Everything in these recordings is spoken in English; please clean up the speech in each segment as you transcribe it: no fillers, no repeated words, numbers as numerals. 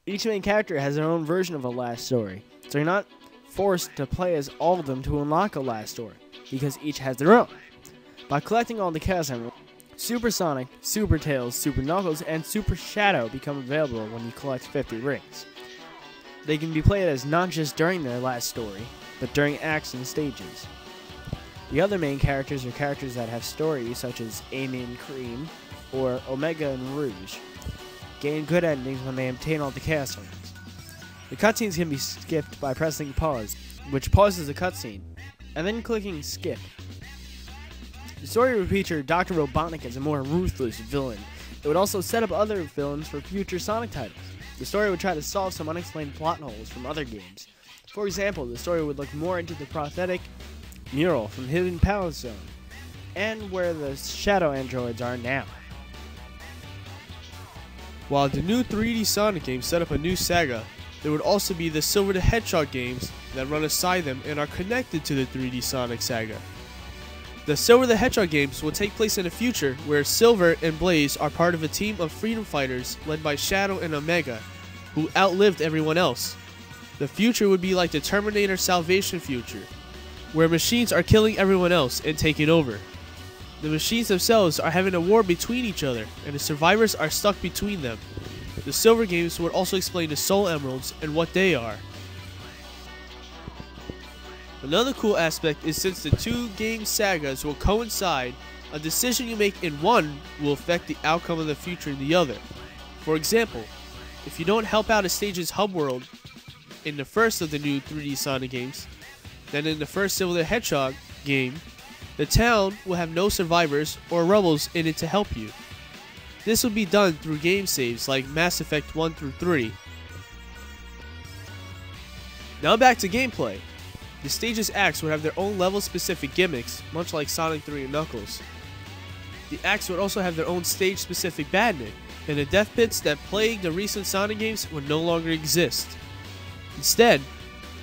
Each main character has their own version of a last story, so you're not forced to play as all of them to unlock a last story, because each has their own. By collecting all the Chaos Emeralds, Super Sonic, Super Tails, Super Knuckles, and Super Shadow become available when you collect 50 rings. They can be played as not just during their last story, but during acts and stages. The other main characters are characters that have stories such as Amy and Cream, or Omega and Rouge. Gain good endings when they obtain all the Chaos Emeralds. The cutscenes can be skipped by pressing pause, which pauses the cutscene, and then clicking skip. The story would feature Dr. Robotnik as a more ruthless villain. It would also set up other villains for future Sonic titles. The story would try to solve some unexplained plot holes from other games. For example, the story would look more into the prosthetic mural from Hidden Palace Zone, and where the Shadow Androids are now. While the new 3D Sonic games set up a new saga, there would also be the Silver the Hedgehog games that run aside them and are connected to the 3D Sonic saga. The Silver the Hedgehog games will take place in the future where Silver and Blaze are part of a team of freedom fighters led by Shadow and Omega, who outlived everyone else. The future would be like the Terminator Salvation future, where machines are killing everyone else and taking over. The machines themselves are having a war between each other, and the survivors are stuck between them. The Silver games would also explain the Soul Emeralds and what they are. Another cool aspect is since the two game sagas will coincide, a decision you make in one will affect the outcome of the future in the other. For example, if you don't help out a stage's hub world in the first of the new 3D Sonic games, then in the first Silver the Hedgehog game, the town will have no survivors or rebels in it to help you. This will be done through game saves like Mass Effect 1 through 3. Now back to gameplay. The stage's acts would have their own level-specific gimmicks, much like Sonic 3 and Knuckles. The acts would also have their own stage-specific badnik, and the death pits that plagued the recent Sonic games would no longer exist. Instead,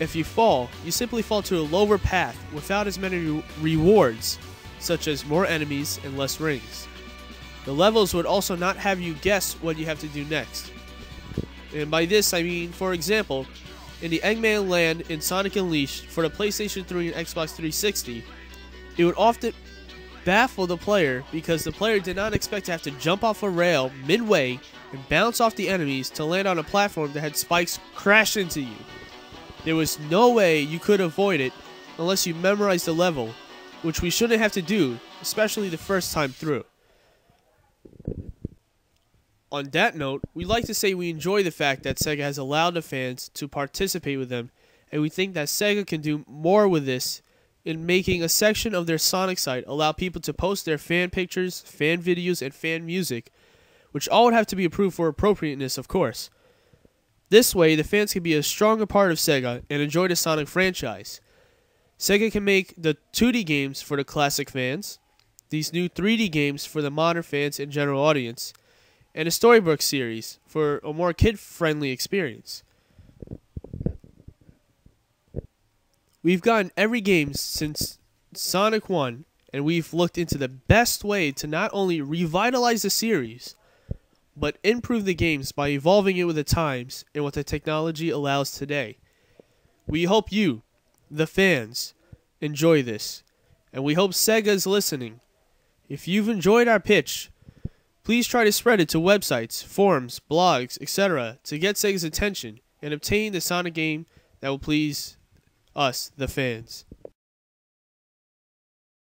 if you fall, you simply fall to a lower path without as many rewards, such as more enemies and less rings. The levels would also not have you guess what you have to do next. And by this I mean, for example, in the Eggman Land in Sonic Unleashed for the PlayStation 3 and Xbox 360, it would often baffle the player because the player did not expect to have to jump off a rail midway and bounce off the enemies to land on a platform that had spikes crash into you. There was no way you could avoid it unless you memorized the level, which we shouldn't have to do, especially the first time through. On that note, we'd like to say we enjoy the fact that Sega has allowed the fans to participate with them, and we think that Sega can do more with this in making a section of their Sonic site allow people to post their fan pictures, fan videos, and fan music, which all would have to be approved for appropriateness, of course. This way, the fans can be a stronger part of Sega and enjoy the Sonic franchise. Sega can make the 2D games for the classic fans, these new 3D games for the modern fans and general audience, and a storybook series for a more kid-friendly experience. We've gotten every game since Sonic 1, and we've looked into the best way to not only revitalize the series, but improve the games by evolving it with the times and what the technology allows today. We hope you, the fans, enjoy this, and we hope Sega is listening. If you've enjoyed our pitch, please try to spread it to websites, forums, blogs, etc. to get Sega's attention and obtain the Sonic game that will please us, the fans.